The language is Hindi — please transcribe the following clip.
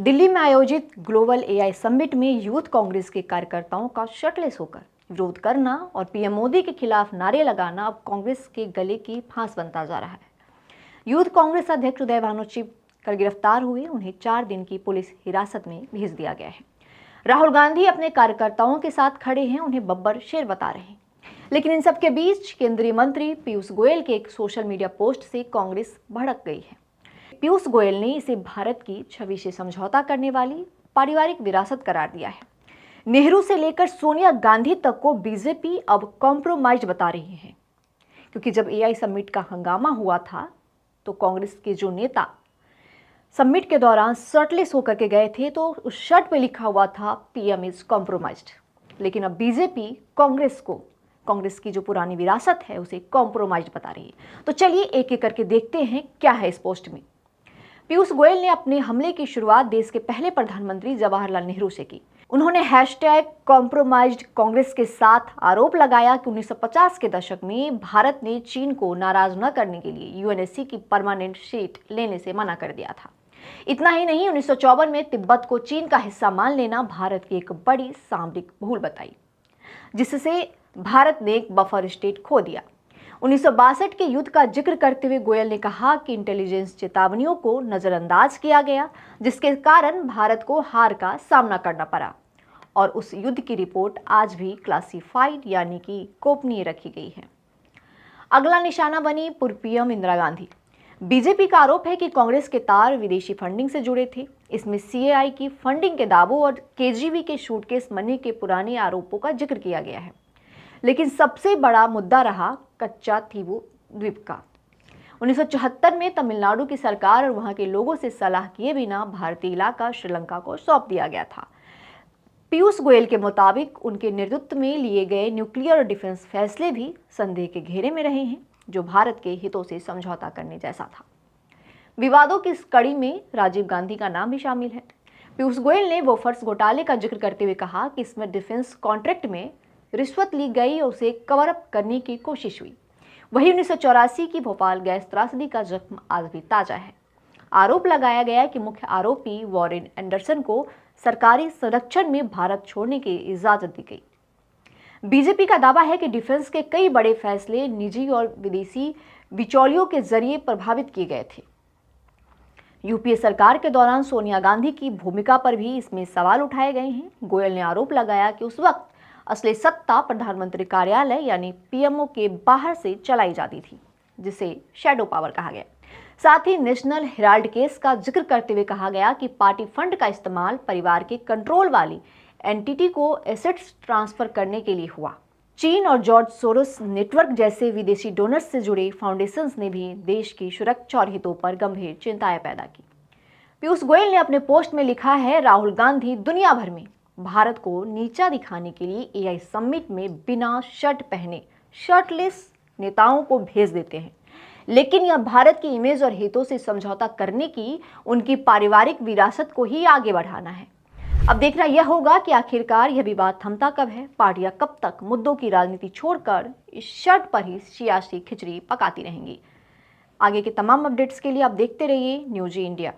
दिल्ली में आयोजित ग्लोबल एआई समिट में यूथ कांग्रेस के कार्यकर्ताओं का शर्टलेस होकर विरोध करना और पीएम मोदी के खिलाफ नारे लगाना अब कांग्रेस के गले की फांस बनता जा रहा है। यूथ कांग्रेस अध्यक्ष उदय भानु कल गिरफ्तार हुए। उन्हें 4 दिन की पुलिस हिरासत में भेज दिया गया है। राहुल गांधी अपने कार्यकर्ताओं के साथ खड़े हैं, उन्हें बब्बर शेर बता रहे हैं। लेकिन इन सबके बीच केंद्रीय मंत्री पीयूष गोयल के एक सोशल मीडिया पोस्ट से कांग्रेस भड़क गई है। पीयूष गोयल ने इसे भारत की छवि से समझौता करने वाली पारिवारिक विरासत करार दिया है। नेहरू से लेकर सोनिया गांधी तक को बीजेपी अब कॉम्प्रोमाइज बता रही है, क्योंकि जब एआई समिट का हंगामा हुआ था तो कांग्रेस के जो नेता समिट के दौरान शर्टलेस होकर के गए थे तो उस शर्ट पे लिखा हुआ था पीएम इज कॉम्प्रोमाइज्ड। लेकिन अब बीजेपी कांग्रेस की जो पुरानी विरासत है उसे कॉम्प्रोमाइज बता रही है। तो चलिए एक एक करके देखते हैं क्या है इस पोस्ट में। पीयूष गोयल ने अपने हमले की शुरुआत देश के पहले प्रधानमंत्री जवाहरलाल नेहरू से की। उन्होंने #कॉम्प्रोमाइज्ड कांग्रेस के साथ आरोप लगाया कि 1950 के दशक में भारत ने चीन को नाराज न करने के लिए यूएनएससी की परमानेंट सीट लेने से मना कर दिया था। इतना ही नहीं, 1954 में तिब्बत को चीन का हिस्सा मान लेना भारत की एक बड़ी सामरिक भूल बताई, जिससे भारत ने एक बफर स्टेट खो दिया। 1962 के युद्ध का जिक्र करते हुए गोयल ने कहा कि इंटेलिजेंस चेतावनियों को नजरअंदाज किया गया, जिसके कारण भारत को हार का सामना करना पड़ा और उस युद्ध की रिपोर्ट आज भी क्लासिफाइड यानी कि गोपनीय रखी गई है। अगला निशाना बनी पूर्व पीएम इंदिरा गांधी। बीजेपी का आरोप है कि कांग्रेस के तार विदेशी फंडिंग से जुड़े थे। इसमें सीएआई की फंडिंग के दावों और केजीबी के सूटकेस मनी के पुराने आरोपों का जिक्र किया गया है। लेकिन सबसे बड़ा मुद्दा रहा कच्चा थीवू द्वीप का। 1974 में तमिलनाडु की सरकार और वहां के लोगों से सलाह किए बिना भारतीय इलाका श्रीलंका को सौंप दिया गया था। पीयूष गोयल के मुताबिक उनके नेतृत्व में लिए गए न्यूक्लियर और डिफेंस फैसले भी संदेह के घेरे में रहे हैं, जो भारत के हितों से समझौता करने जैसा था। विवादों की इस कड़ी में राजीव गांधी का नाम भी शामिल है। पीयूष गोयल ने बोफर्स घोटाले का जिक्र करते हुए कहा कि इसमें डिफेंस कॉन्ट्रैक्ट में रिश्वत ली गई और उसे कवर अप करने की कोशिश हुई। वही 1984 की भोपाल गैस त्रासदी का जख्म आज भी ताजा है। आरोप लगाया गया कि मुख्य आरोपी वॉरेन एंडरसन को सरकारी संरक्षण में भारत छोड़ने की इजाजत दी गई। बीजेपी का दावा है कि डिफेंस के कई बड़े फैसले निजी और विदेशी बिचौलियों के जरिए प्रभावित किए गए थे। यूपीए सरकार के दौरान सोनिया गांधी की भूमिका पर भी इसमें सवाल उठाए गए हैं। गोयल ने आरोप लगाया कि उस वक्त असली सत्ता प्रधानमंत्री कार्यालय यानी पीएमओ के बाहर से चलाई जाती थी, जिसे शैडो पावर कहा गया। साथ ही नेशनल हेराल्ड केस का जिक्र करते हुए कहा गया कि पार्टी फंड का इस्तेमाल परिवार के कंट्रोल वाली एंटिटी को एसेट्स ट्रांसफर करने के लिए हुआ। चीन और जॉर्ज सोरोस नेटवर्क जैसे विदेशी डोनर्स से जुड़े फाउंडेशंस ने भी देश की सुरक्षा और हितों पर गंभीर चिंताएं पैदा की। पीयूष गोयल ने अपने पोस्ट में लिखा है, राहुल गांधी दुनिया भर में भारत को नीचा दिखाने के लिए एआई समिट में बिना शर्ट पहने शर्टलेस नेताओं को भेज देते हैं, लेकिन यह भारत की इमेज और हितों से समझौता करने की उनकी पारिवारिक विरासत को ही आगे बढ़ाना है। अब देखना यह होगा कि आखिरकार यह विवाद थमता कब है। पार्टियां कब तक मुद्दों की राजनीति छोड़कर इस शर्ट पर ही सियासी खिचड़ी पकाती रहेंगी। आगे के तमाम अपडेट्स के लिए आप देखते रहिए न्यूज़ इंडिया।